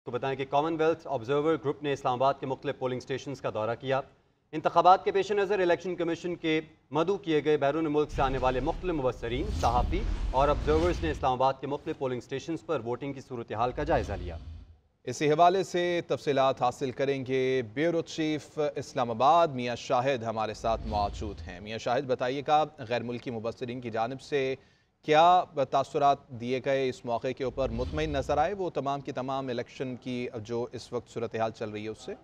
तो बताएं कि कॉमनवेल्थ ऑब्जर्वर ग्रुप ने इस्लामाबाद के मुख्तलिफ पोलिंग स्टेशन का दौरा किया। इंतखाबात के पेश नज़र इलेक्शन कमीशन के मदऊ किए गए बैरून मुल्क से आने वाले मुख्तलिफ मुबस्सरीन, सहाफ़ी और ऑब्जर्वर्स ने इस्लामाबाद के मुख्तलिफ पोलिंग स्टेशन पर वोटिंग की सूरत हाल का जायज़ा लिया। इसी हवाले से तफसीलात हासिल करेंगे। ब्यूरो चीफ इस्लामाबाद मियाँ शाहिद हमारे साथ मौजूद हैं। मियाँ शाहिद, बताइएगा गैर मुल्की मुबस्सरीन की जानिब से क्या तासुरात दिए गए, इस मौके के ऊपर मुतमईन नज़र आए वो तमाम की तमाम इलेक्शन की जो इस वक्त सूरत हाल चल रही है उससे?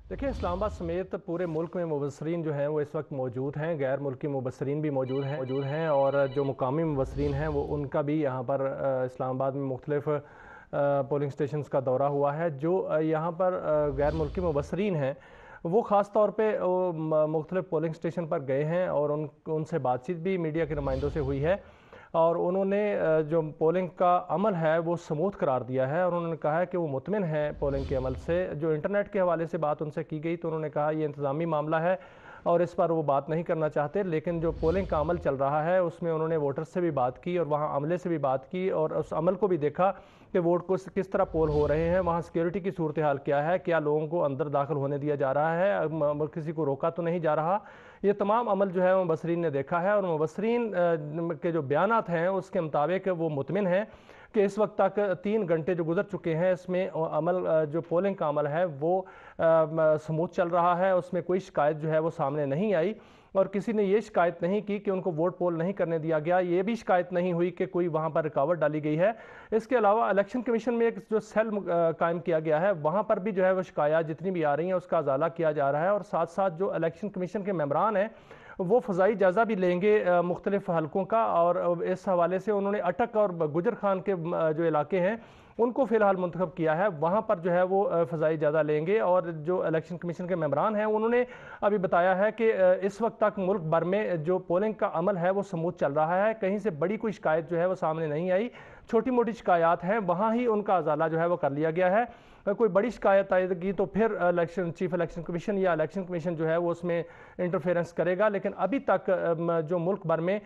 देखिए, इस्लामाबाद समेत पूरे मुल्क में मुबस्सरीन जो हैं वो इस वक्त मौजूद हैं। गैर मुल्की मुबस्सरीन भी मौजूद हैं और जो मुकामी मुबस्सरीन हैं वो उनका भी यहाँ पर इस्लामाबाद में मुख्तलिफ पोलिंग स्टेशंस का दौरा हुआ है। जो यहाँ पर गैर मुल्की मुबस्सरीन हैं वो ख़ास तौर पे मुख्तलिफ पोलिंग स्टेशन पर गए हैं और उनसे बातचीत भी मीडिया के नुमाइंदों से हुई है और उन्होंने जो पोलिंग का अमल है वो स्मूथ करार दिया है और उन्होंने कहा है कि वो मुतमिन है पोलिंग के अमल से। जो इंटरनेट के हवाले से बात उनसे की गई तो उन्होंने कहा ये इंतज़ामी मामला है और इस पर वो बात नहीं करना चाहते, लेकिन जो पोलिंग का अमल चल रहा है उसमें उन्होंने वोटर्स से भी बात की और वहाँ अमले से भी बात की और उस अमल को भी देखा कि वोट को किस तरह पोल हो रहे हैं, वहाँ सिक्योरिटी की सूरत हाल क्या है, क्या लोगों को अंदर दाखिल होने दिया जा रहा है, किसी को रोका तो नहीं जा रहा। ये तमाम अमल जो है मुबस्सरीन ने देखा है और मुबस्सरीन के जो बयानात हैं उसके मुताबिक वो मुतमिन हैं कि इस वक्त तक 3 घंटे जो गुजर चुके हैं इसमें अमल जो पोलिंग का अमल है वो स्मूथ चल रहा है, उसमें कोई शिकायत जो है वो सामने नहीं आई और किसी ने ये शिकायत नहीं की कि उनको वोट पोल नहीं करने दिया गया। ये भी शिकायत नहीं हुई कि कोई वहाँ पर रुकावट डाली गई है। इसके अलावा इलेक्शन कमीशन में एक जो सेल कायम किया गया है वहाँ पर भी जो है वो शिकायत जितनी भी आ रही हैं उसका अजाला किया जा रहा है और साथ साथ जो इलेक्शन कमीशन के मेंबरान हैं वो फ़ज़ाई जायज़ा भी लेंगे मुख्तलिफ हलकों का और इस हवाले से उन्होंने अटक और गुजर खान के जो इलाके हैं उनको फ़िलहाल मुंतखब किया है, वहाँ पर जो है वो फ़ज़ाई जायज़ा लेंगे। और जो इलेक्शन कमीशन के मेंबरान हैं उन्होंने अभी बताया है कि इस वक्त तक मुल्क भर में जो पोलिंग का अमल है वो स्मूथ चल रहा है, कहीं से बड़ी कोई शिकायत जो है वो सामने नहीं आई। छोटी मोटी शिकायत हैं वहाँ ही उनका अजाला जो है वो कर लिया गया है। कोई बड़ी शिकायत आएगी तो फिर चीफ इलेक्शन कमीशन या इलेक्शन कमीशन जो है वो उसमें इंटरफेरेंस करेगा, लेकिन अभी तक जो मुल्क भर में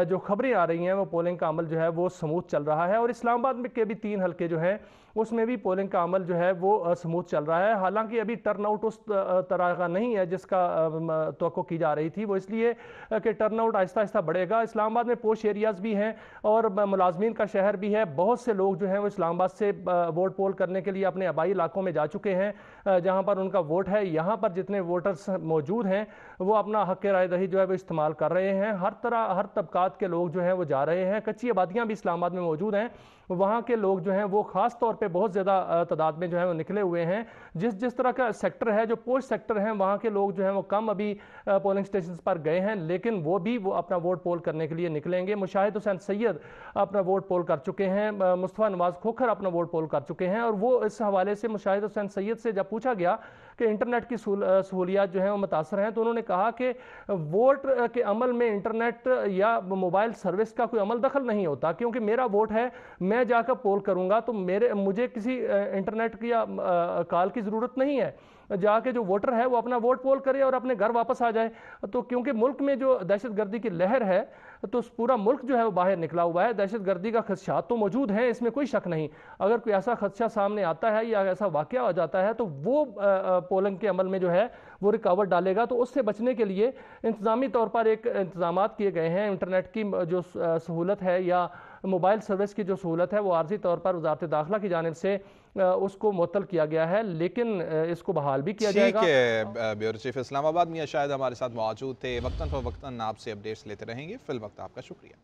जो खबरें आ रही हैं वो पोलिंग का अमल जो है वो स्मूथ चल रहा है और इस्लामाबाद में के भी 3 हल्के जो हैं उसमें भी पोलिंग का अमल जो है वो स्मूथ चल रहा है। हालांकि अभी टर्नआउट उस तरह का नहीं है जिसका तवक्को की जा रही थी, वो इसलिए कि टर्नआउट आहिस्ता आहिस्ता बढ़ेगा। इस्लामाबाद में पोश एरियाज़ भी हैं और मुलाजमीन का शहर भी है। बहुत से लोग जो हैं वो इस्लामाबाद से वोट पोल करने के लिए अपने आबाई इलाकों में जा चुके हैं जहाँ पर उनका वोट है। यहाँ पर जितने वोटर्स मौजूद हैं वो अपना हक राय दही जो है वो इस्तेमाल कर रहे हैं। हर तरह हर तबकात के लोग जो हैं वो जा रहे हैं। कच्ची आबादियाँ भी इस्लामाबाद में मौजूद हैं, वहाँ के लोग जो हैं वो ख़ास तौर पे बहुत ज़्यादा तादाद में जो है वो निकले हुए हैं। जिस तरह का सेक्टर है, जो पोस्ट सेक्टर हैं, वहाँ के लोग जो हैं वो कम अभी पोलिंग स्टेशन पर गए हैं, लेकिन वो अपना वोट पोल करने के लिए निकलेंगे। मुशाहिद हुसैन सैयद अपना वोट पोल कर चुके हैं, मुस्तफ़ा नवाज़ खोखर अपना वोट पोल कर चुके हैं और वो इस हवाले से मुशाहिद हुसैन सैयद से जब पूछा गया कि इंटरनेट की सहूलियात जो हैं वो मुतासर हैं तो उन्होंने कहा कि वोट के अमल में इंटरनेट या मोबाइल सर्विस का कोई अमल दखल नहीं होता, क्योंकि मेरा वोट है, मैं जाकर पोल करूंगा तो मुझे किसी इंटरनेट की या कॉल की ज़रूरत नहीं है। जाके जो वोटर है वो अपना वोट पोल करे और अपने घर वापस आ जाए। तो क्योंकि मुल्क में जो दहशतगर्दी की लहर है तो पूरा मुल्क जो है वो बाहर निकला हुआ है। दहशतगर्दी का खदशा तो मौजूद है, इसमें कोई शक नहीं। अगर कोई ऐसा खदशा सामने आता है या ऐसा वाक़या हो जाता है तो वो पोलिंग के अमल में जो है वो रुकावट डालेगा। तो उससे बचने के लिए इंतज़ामी तौर पर एक इंतजाम किए गए हैं। इंटरनेट की जो सहूलत है या मोबाइल सर्विस की जो सहूलत है वो आर्जी तौर पर वज़ारत दाखिला की जानिब से उसको मुअत्तल किया गया है, लेकिन इसको बहाल भी किया जाएगा। ठीक है, ब्यूरो चीफ इस्लामाबाद मियाँ शाहिद हमारे साथ मौजूद थे। वक्तन फ़वक्तन आपसे अपडेट्स लेते रहेंगे। फिल वक्त आपका शुक्रिया।